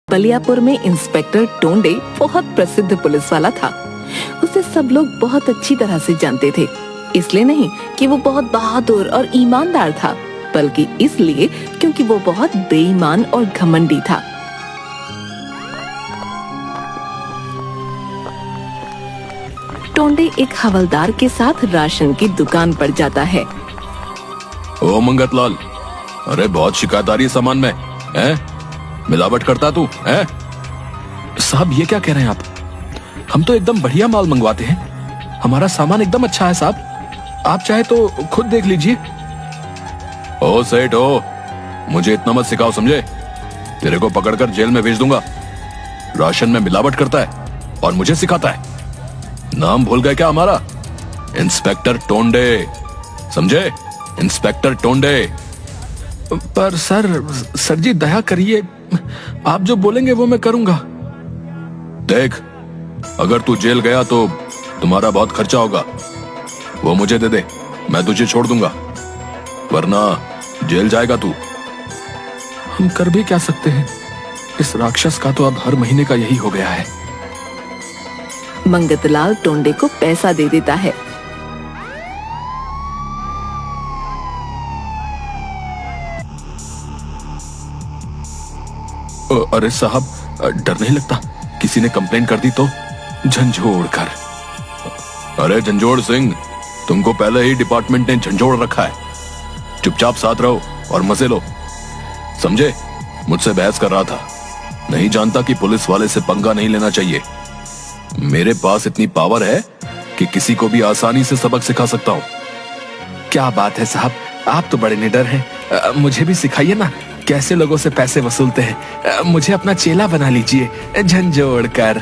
बलियापुर में इंस्पेक्टर टोंडे बहुत प्रसिद्ध पुलिस वाला था। उसे सब लोग बहुत अच्छी तरह से जानते थे। इसलिए नहीं कि वो बहुत बहादुर और ईमानदार था, बल्कि इसलिए क्योंकि वो बहुत बेईमान और घमंडी था। टोंडे एक हवलदार के साथ राशन की दुकान पर जाता है। ओ मंगतलाल, अरे बहुत शिकायत आ रही है सामान में, हैं? मिलावट करता तू, हैं? साहब ये क्या कह रहे हैं आप? हम तो एकदम बढ़िया माल मंगवाते हैं। हमारा सामान एकदम अच्छा है साहब। आप चाहे तो खुद देख लीजिए। ओ सेठ हो, मुझे इतना मत सिखाओ, समझे? तेरे को पकड़कर जेल में भेज दूंगा। राशन में मिलावट करता है और मुझे सिखाता है। नाम भूल गए क्या हमारा? इंस्पेक्टर टोंडे, समझे? इंस्पेक्टर टोंडे। पर सर जी दया करिए, आप जो बोलेंगे वो मैं करूंगा। देख, अगर तू जेल गया तो तुम्हारा बहुत खर्चा होगा। वो मुझे दे दे, मैं तुझे छोड़ दूंगा, वरना जेल जाएगा तू। हम कर भी क्या सकते हैं? इस राक्षस का तो अब हर महीने का यही हो गया है। मंगतलाल टोंडे को पैसा दे देता है। अरे साहब, डर नहीं लगता? किसी ने कंप्लेंट कर दी तो? झंझोड़ कर। अरे झंझोड़ सिंह, तुमको पहले ही डिपार्टमेंट ने झंझोड़ रखा है। चुपचाप साथ रहो और मजे लो, समझे? मुझसे बहस कर रहा था। नहीं जानता कि पुलिस वाले से पंगा नहीं लेना चाहिए। मेरे पास इतनी पावर है कि किसी को भी आसानी से सबक सिखा सकता हूँ। क्या बात है साहब, आप तो बड़े निडर हैं। मुझे भी सिखाइए ना, कैसे लोगों से पैसे वसूलते हैं। मुझे अपना चेला बना लीजिए, झंझोड़ कर।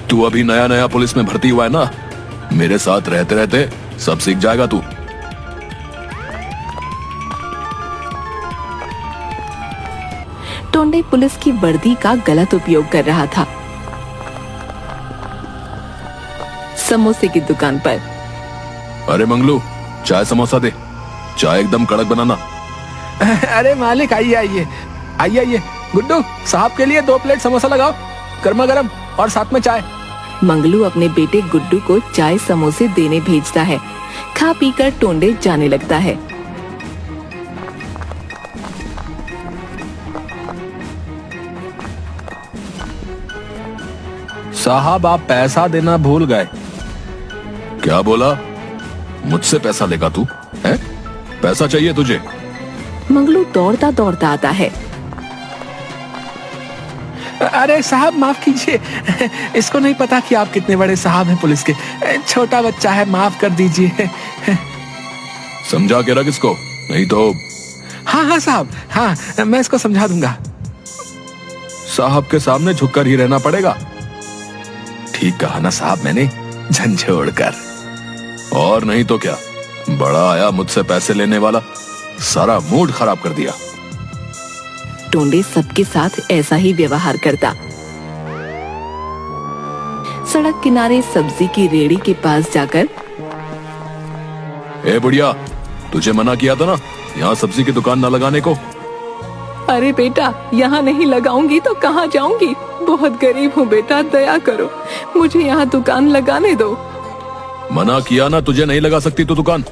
तू अभी नया नया पुलिस में भर्ती हुआ है ना, मेरे साथ रहते रहते सब सीख जाएगा तू। टोंडे पुलिस की वर्दी का गलत उपयोग कर रहा था। समोसे की दुकान पर। अरे मंगलू, चाय समोसा दे, चाय एकदम कड़क बनाना। अरे मालिक, आइए आइए आइए आइए। गुड्डू, साहब के लिए 2 प्लेट समोसा लगाओ, गर्मा गर्म, और साथ में चाय। मंगलू अपने बेटे गुड्डू को चाय समोसे देने भेजता है। खा पीकर टोंडे जाने लगता है। साहब, आप पैसा देना भूल गए। क्या बोला? मुझसे पैसा लेगा तू, हैं? पैसा चाहिए तुझे? मंगलू दौड़ता दौड़ता आता है। अरे साहब माफ कीजिए, इसको नहीं पता कि आप कितने बड़े साहब हैं पुलिस के। छोटा बच्चा है, माफ कर दीजिए। समझा के रख इसको, नहीं तो। हाँ साहब, हाँ, मैं इसको समझा दूंगा। साहब के सामने झुककर ही रहना पड़ेगा। ठीक कहा ना साहब मैंने, झंझोड़ कर। और नहीं तो क्या, बड़ा आया मुझसे पैसे लेने वाला, सारा मूड खराब कर दिया। टोंडे सबके साथ ऐसा ही व्यवहार करता। सड़क किनारे सब्जी की रेड़ी के पास जाकर, ए बुढ़िया, तुझे मना किया था ना यहाँ सब्जी की दुकान न लगाने को। अरे बेटा, यहाँ नहीं लगाऊंगी तो कहाँ जाऊंगी? बहुत गरीब हूँ बेटा, दया करो, मुझे यहाँ दुकान लगाने दो। मना किया ना, तुझे नहीं लगा सकती तू दुकान।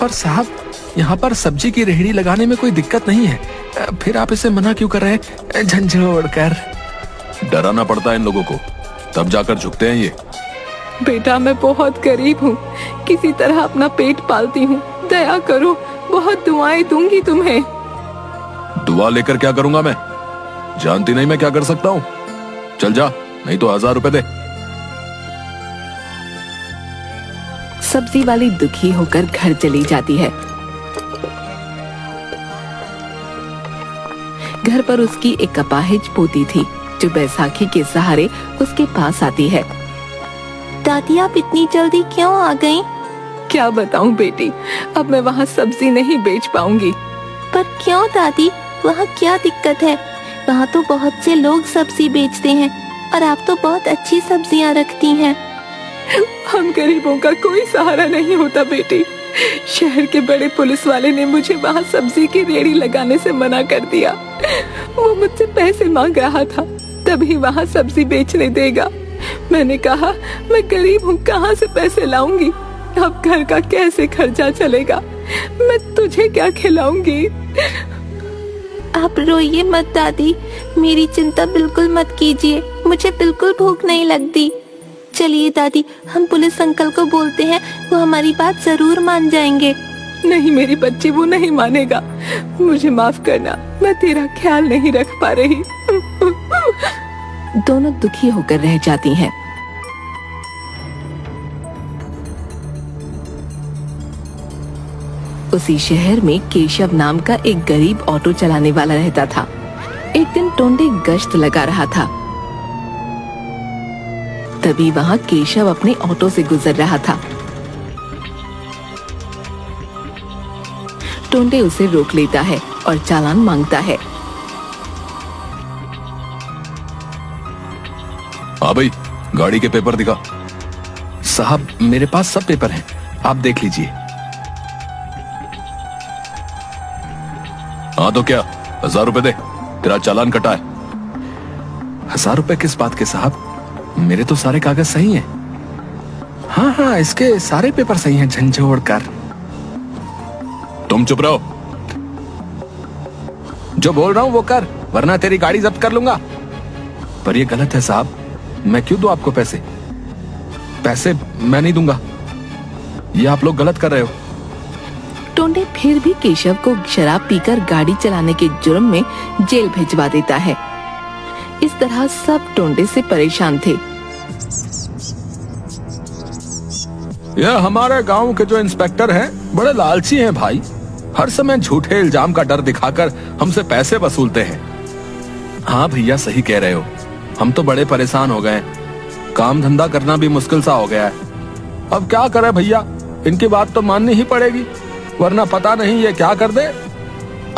पर साहब, यहाँ पर सब्जी की रेहड़ी लगाने में कोई दिक्कत नहीं है, फिर आप इसे मना क्यों कर रहे हैं? झंझोड़ कर। डराना पड़ता है इन लोगों को, तब जाकर झुकते हैं ये। बेटा, मैं बहुत गरीब हूँ, किसी तरह अपना पेट पालती हूँ, दया करो, बहुत दुआएं दूंगी तुम्हें। दुआ लेकर क्या करूंगा मैं? जानती नहीं मैं क्या कर सकता हूँ? चल जा, नहीं तो 1000 रुपए दे। सब्जी वाली दुखी होकर घर चली जाती है। घर पर उसकी एक अपाहिज पोती थी, जो बैसाखी के सहारे उसके पास आती है। दादी, आप इतनी जल्दी क्यों आ गईं? क्या बताऊं बेटी, अब मैं वहाँ सब्जी नहीं बेच पाऊंगी। पर क्यों दादी, वहाँ क्या दिक्कत है? वहाँ तो बहुत से लोग सब्जी बेचते हैं और आप तो बहुत अच्छी सब्जियाँ रखती हैं। हम गरीबों का कोई सहारा नहीं होता बेटी। शहर के बड़े पुलिस वाले ने मुझे वहाँ सब्जी की रेहड़ी लगाने से मना कर दिया। वो मुझसे पैसे मांग रहा था, तभी वहाँ सब्जी बेचने देगा। मैंने कहा मैं गरीब हूँ, कहाँ से पैसे लाऊंगी, अब घर का कैसे खर्चा चलेगा, मैं तुझे क्या खिलाऊंगी। आप रोइए मत दादी, मेरी चिंता बिल्कुल मत कीजिए, मुझे बिल्कुल भूख नहीं लगती। चलिए दादी, हम पुलिस अंकल को बोलते हैं, वो हमारी बात जरूर मान जाएंगे। नहीं मेरी बच्ची, वो नहीं मानेगा। मुझे माफ करना, मैं तेरा ख्याल नहीं रख पा रही। दोनों दुखी होकर रह जाती हैं। उसी शहर में केशव नाम का एक गरीब ऑटो चलाने वाला रहता था। एक दिन टोंडे गश्त लगा रहा था, तभी वहां केशव अपने ऑटो से गुजर रहा था। टोंडे उसे रोक लेता है और चालान मांगता है। हाँ भाई, गाड़ी के पेपर दिखा। साहब मेरे पास सब पेपर हैं, आप देख लीजिए। हाँ तो क्या, 1000 रुपए दे, तेरा चालान कटा है। 1000 रुपए किस बात के साहब, मेरे तो सारे कागज सही हैं। हाँ हाँ, इसके सारे पेपर सही हैं, झंझोड़ कर। तुम चुप रहो। जो बोल रहा हूँ वो कर, वरना तेरी गाड़ी जब्त कर लूंगा। पर ये गलत है साहब, मैं क्यों दूं आपको पैसे? पैसे मैं नहीं दूंगा, ये आप लोग गलत कर रहे हो। टोंडे फिर भी केशव को शराब पीकर गाड़ी चलाने के जुर्म में जेल भिजवा देता है। इस तरह सब टोंडे से परेशान थे। यह हमारे गांव के जो इंस्पेक्टर हैं बड़े लालची हैं भाई, हर समय झूठे इल्जाम का डर दिखाकर हमसे पैसे वसूलते हैं। हाँ भैया सही कह रहे हो, हम तो बड़े परेशान हो गए, काम धंधा करना भी मुश्किल सा हो गया है। अब क्या करें भैया, इनकी बात तो माननी ही पड़ेगी, वरना पता नहीं ये क्या कर दे।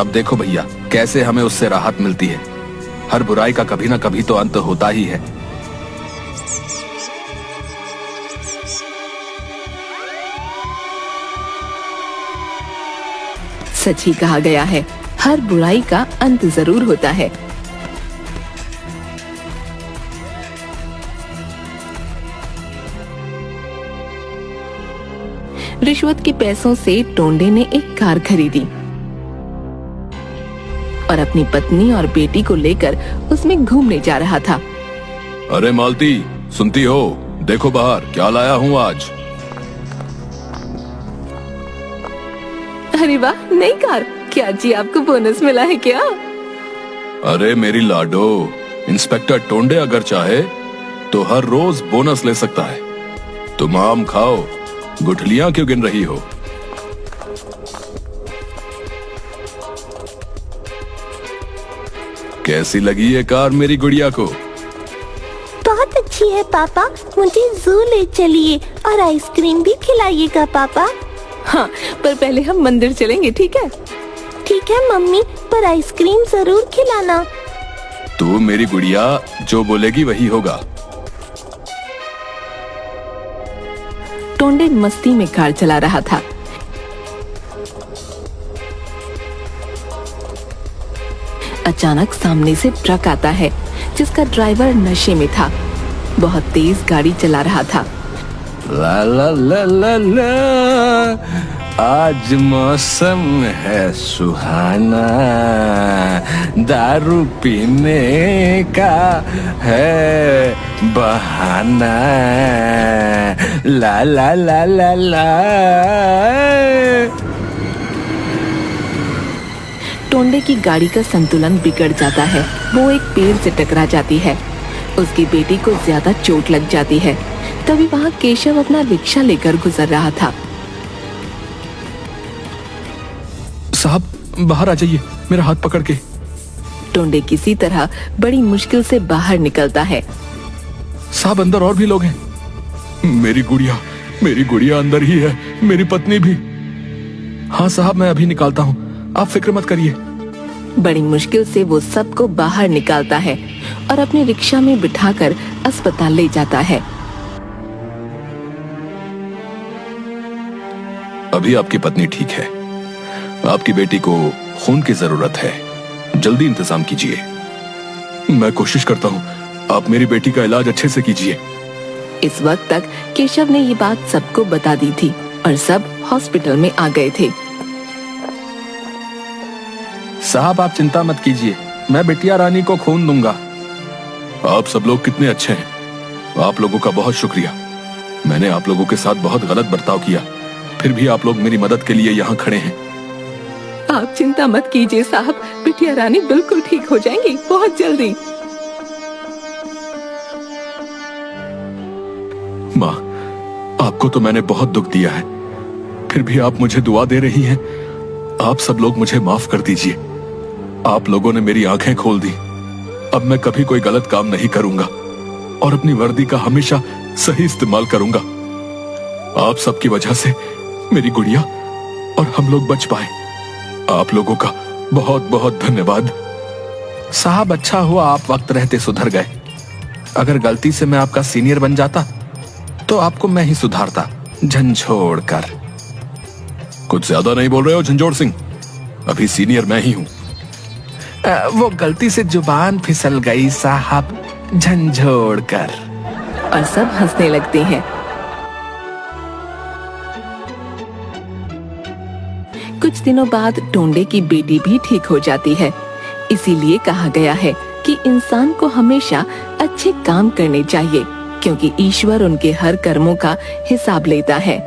अब देखो भैया कैसे हमें उससे राहत मिलती है, हर बुराई का कभी ना कभी तो अंत होता ही है। सच ही कहा गया है, हर बुराई का अंत जरूर होता है। रिश्वत के पैसों से टोंडे ने एक कार खरीदी और अपनी पत्नी और बेटी को लेकर उसमें घूमने जा रहा था। अरे मालती, सुनती हो? देखो बाहर क्या लाया हूँ आज। अरे वाह, नई कार! क्या जी आपको बोनस मिला है क्या? अरे मेरी लाडो, इंस्पेक्टर टोंडे अगर चाहे तो हर रोज बोनस ले सकता है। तुम आम खाओ, गुठलियां क्यों गिन रही हो? कैसी लगी ये कार मेरी गुड़िया को? बहुत अच्छी है पापा, मुझे जू ले चलिए और आइसक्रीम भी खिलाइएगा पापा। हाँ, पर पहले हम मंदिर चलेंगे, ठीक है? ठीक है मम्मी, पर आइसक्रीम जरूर खिलाना। तू मेरी गुड़िया जो बोलेगी वही होगा। टोंडे मस्ती में कार चला रहा था। अचानक सामने से ट्रक आता है जिसका ड्राइवर नशे में था, बहुत तेज गाड़ी चला रहा था। ला ला ला ला ला, आज मौसम है सुहाना, दारू पीने का है बहाना, ला ला ला ला ला। टोंडे की गाड़ी का संतुलन बिगड़ जाता है, वो एक पेड़ से टकरा जाती है। उसकी बेटी को ज्यादा चोट लग जाती है। तभी वहाँ केशव अपना रिक्शा लेकर गुजर रहा था। साहब बाहर आ जाइए, मेरा हाथ पकड़ के। टोंडे किसी तरह बड़ी मुश्किल से बाहर निकलता है। साहब अंदर और भी लोग हैं। मेरी गुड़िया अंदर ही है, मेरी पत्नी भी। हाँ साहब मैं अभी निकालता हूँ, आप फिक्र मत करिए। बड़ी मुश्किल से वो सबको बाहर निकालता है और अपने रिक्शा में बिठाकर अस्पताल ले जाता है। अभी आपकी पत्नी ठीक है, आपकी बेटी को खून की जरूरत है, जल्दी इंतजाम कीजिए। मैं कोशिश करता हूँ, आप मेरी बेटी का इलाज अच्छे से कीजिए। इस वक्त तक केशव ने ये बात सबको बता दी थी और सब हॉस्पिटल में आ गए थे। साहब आप चिंता मत कीजिए, मैं बिटिया रानी को खून दूंगा। आप सब लोग कितने अच्छे हैं, आप लोगों का बहुत शुक्रिया। मैंने आप लोगों के साथ बहुत गलत बर्ताव किया, फिर भी आप लोग मेरी मदद के लिए यहाँ खड़े हैं। आप चिंता मत कीजिए साहब, बिटिया रानी बिल्कुल ठीक हो जाएंगी बहुत जल्दी। माँ, आपको तो मैंने बहुत दुख दिया है, फिर भी आप मुझे दुआ दे रही हैं। आप सब लोग मुझे माफ कर दीजिए। आप लोगों ने मेरी आंखें खोल दी। अब मैं कभी कोई गलत काम नहीं करूंगा और अपनी वर्दी का हमेशा सही इस्तेमाल करूंगा। आप सबकी वजह से मेरी गुड़िया और हम लोग बच पाए। आप लोगों का बहुत बहुत धन्यवाद। साहब अच्छा हुआ आप वक्त रहते सुधर गए। अगर गलती से मैं आपका सीनियर बन जाता तो आपको मैं ही सुधारता, झंझोड़ कर। कुछ ज्यादा नहीं बोल रहे हो झंझोड़ सिंह? अभी सीनियर मैं ही हूं। वो गलती से जुबान फिसल गई साहब, झंझोड़ कर। और सब हंसने लगते हैं। कुछ दिनों बाद टोंडे की बेटी भी ठीक हो जाती है। इसीलिए कहा गया है कि इंसान को हमेशा अच्छे काम करने चाहिए, क्योंकि ईश्वर उनके हर कर्मों का हिसाब लेता है।